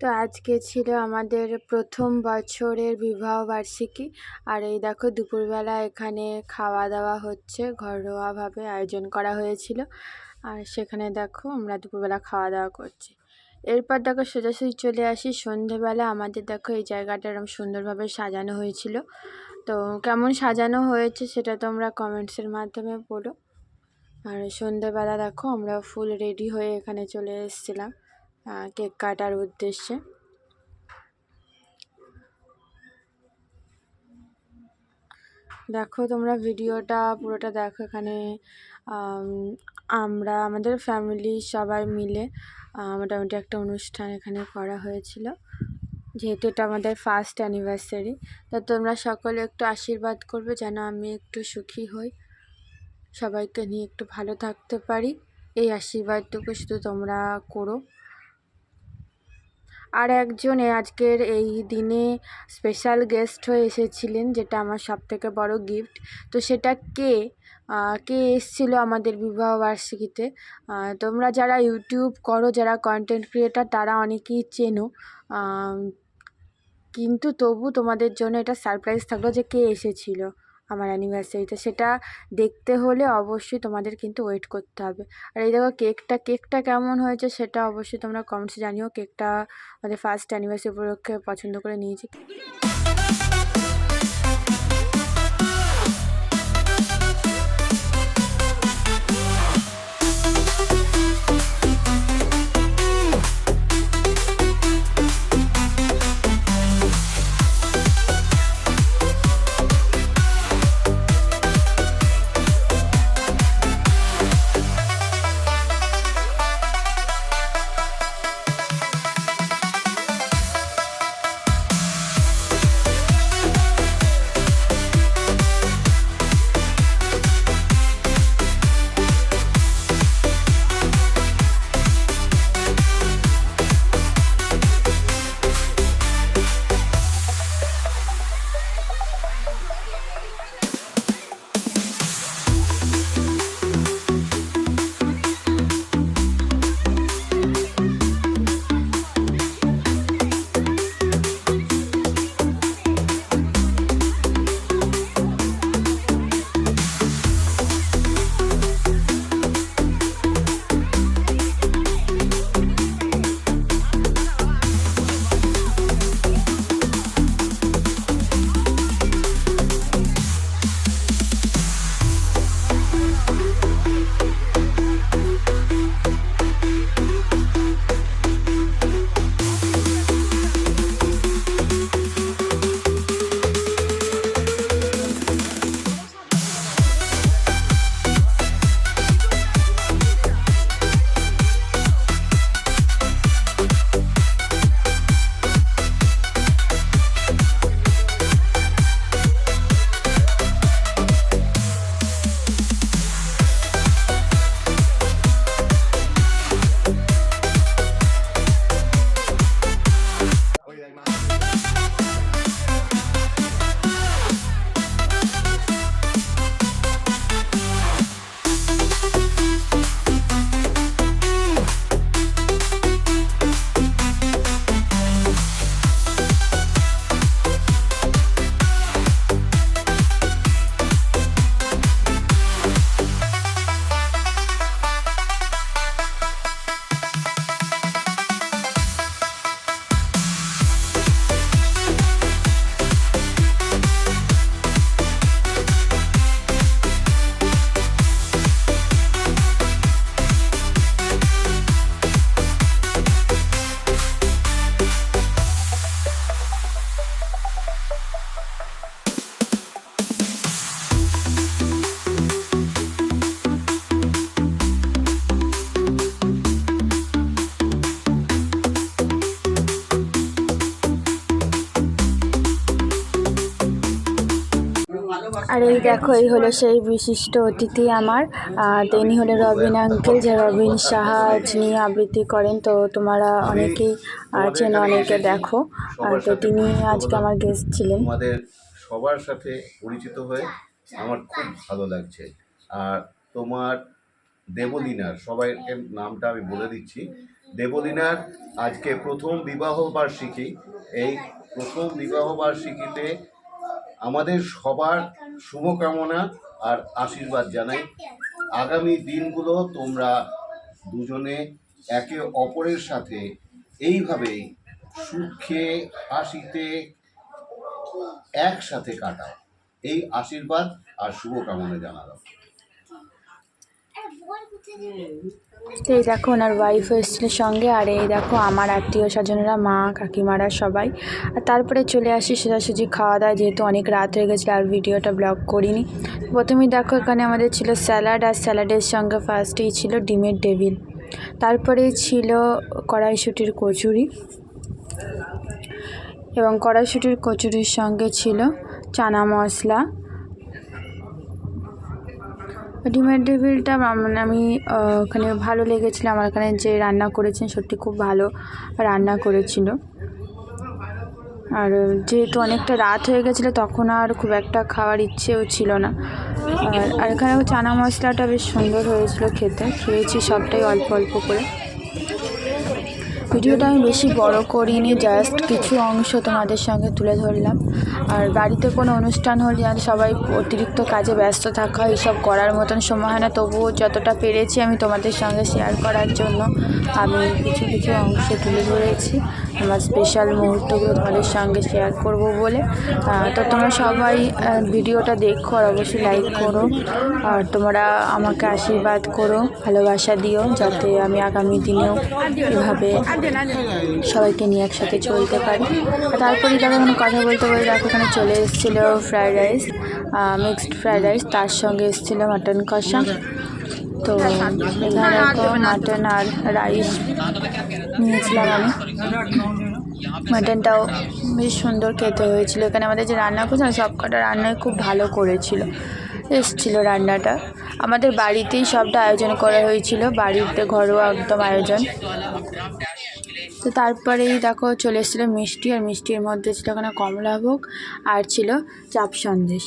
তো আজকে ছিল আমাদের প্রথম বছরের বিবাহ বার্ষিকী। আর এই দেখো দুপুরবেলা এখানে খাওয়া দাওয়া হচ্ছে, ঘরোয়াভাবে আয়োজন করা হয়েছিল। আর সেখানে দেখো আমরা দুপুরবেলা খাওয়া দাওয়া করছি। এরপর দেখো সোজাসুজি চলে আসি সন্ধেবেলা। আমাদের দেখো এই জায়গাটা এরকম সুন্দরভাবে সাজানো হয়েছিল। তো কেমন সাজানো হয়েছে সেটা তোমরা কমেন্টসের মাধ্যমে বলো। আর সন্ধেবেলা দেখো আমরা ফুল রেডি হয়ে এখানে চলে এসেছিলাম কেক কাটার উদ্দেশ্যে। দেখো তোমরা ভিডিওটা পুরোটা দেখো। এখানে আমরা আমাদের ফ্যামিলি সবাই মিলে মোটামুটি একটা অনুষ্ঠান এখানে করা হয়েছিল, যেহেতু এটা আমাদের ফার্স্ট অ্যানিভার্সারি। তো তোমরা সকলে একটু আশীর্বাদ করবে যেন আমি একটু সুখী হই, সবাইকে নিয়ে একটু ভালো থাকতে পারি। এই আশীর্বাদটুকু শুধু তোমরা করো। আর একজন আজকের এই দিনে স্পেশাল গেস্ট হয়ে এসেছিলেন, যেটা আমার সবথেকে বড় গিফট। তো সেটা কে এসেছিলো আমাদের বিবাহ বার্ষিকীতে, তোমরা যারা ইউটিউব করো, যারা কন্টেন্ট ক্রিয়েটার, তারা অনেকেই চেনো, কিন্তু তবু তোমাদের জন্য এটা সারপ্রাইজ থাকলো যে কে এসেছিলো আমার অ্যানিভার্সারিতে। সেটা দেখতে হলে অবশ্যই তোমাদের কিন্তু ওয়েট করতে হবে। আর এই দেখো কেকটা কেমন হয়েছে সেটা অবশ্যই তোমরা কমেন্টসে জানিও। কেকটা আমাদের ফার্স্ট অ্যানিভার্সারি উপলক্ষে পছন্দ করে নিয়েছি। আর এই দেখো, এই হলো সেই বিশিষ্ট অতিথি আমার। তিনি হলো রবিন আঙ্কেল, যে রবিন সাহা যিনি আবৃত্তি করেন। তো তোমরা অনেকেই চেনো, অনেকে দেখো। তো তিনি আজকে আমার গেস্ট ছিলেন। আমাদের সবার সাথে পরিচিত হয়ে আমার খুব ভালো লাগছে। আর তোমার দেবলীনার সবাইকে নামটা আমি বলে দিচ্ছি, দেবলীনার আজকে প্রথম বিবাহ বার্ষিকী। এই প্রথম বিবাহ বার্ষিকীতে আমাদের সবার শুভকামনা আর আশীর্বাদ জানাই। আগামী দিনগুলো তোমরা দুজনে একে অপরের সাথে এইভাবেই সুখে হাসিতে একসাথে কাটাও, এই আশীর্বাদ আর শুভকামনা জানালাম। এই দেখো ওনার ওয়াইফ এসেছিল সঙ্গে, আর এই দেখো আমার আত্মীয় স্বজনেরা, মা কাকিমারা সবাই। আর তারপরে চলে আসি সোজাসুজি খাওয়া দাওয়া, যেহেতু অনেক রাত হয়ে গেছিলো আর ভিডিওটা ব্লগ করিনি। প্রথমেই দেখো এখানে আমাদের ছিল স্যালাড, আর স্যালাডের সঙ্গে ফার্স্টেই ছিল ডিমের টেবিল, তারপরেই ছিল কড়াইশুঁটির কচুরি, এবং কড়াইশুঁটির কচুরির সঙ্গে ছিল চানা মশলা। ডিমের টেবিলটা মানে আমি ওখানে ভালো লেগেছিলো, আমার এখানে যে রান্না করেছেন সত্যি খুব ভালো রান্না করেছিল। আর যেহেতু অনেকটা রাত হয়ে গেছিলো তখন আর খুব একটা খাওয়ার ইচ্ছেও ছিল না। আর এখানে চানা মশলাটা বেশ সুন্দর হয়েছিল খেতে, খেয়েছি সবটাই অল্প অল্প করে। ভিডিওটা আমি বেশি বড় করিনি, জাস্ট কিছু অংশ তোমাদের সঙ্গে তুলে ধরলাম। আর বাড়িতে কোনো অনুষ্ঠান হলে আর সবাই অতিরিক্ত কাজে ব্যস্ত থাকা হয়, এইসব করার মতন সময় হয় না, তবুও যতটা পেরেছি আমি তোমাদের সঙ্গে শেয়ার করার জন্য আমি কিছু কিছু অংশ তুলে ধরেছি, আমার স্পেশাল মুহূর্তগুলো তোমাদের সঙ্গে শেয়ার করব বলে। তো তোমরা সবাই ভিডিওটা দেখো আর অবশ্যই লাইক করো, আর তোমরা আমাকে আশীর্বাদ করো, ভালোবাসা দিও, যাতে আমি আগামী দিনেও এভাবে সবাইকে নিয়ে একসাথে চলতে পারি। তারপরে দেখো এখানে কথা বলতে বলতে দেখো এখানে চলে এসেছিলো fried rice, mixed fried rice, তার সঙ্গে এসেছিলো মাটন কষা। তো এখানে দেখো মাটন আর রাইস নিয়েছিলাম আমি। মাটনটাও বেশ সুন্দর খেতে হয়েছিল। এখানে আমাদের যে রান্না করছে সব কটা রান্নাই খুব ভালো করেছিল, এসেছিলো রান্নাটা। আমাদের বাড়িতেই সবটা আয়োজন করা হয়েছিল, বাড়িতে ঘরোয়া একদম আয়োজন। তো তারপরেই দেখো চলে এসেছিলো মিষ্টি, আর মিষ্টির মধ্যে ছিল এখানে কমলাভোগ আর ছিল চাপ সন্দেশ।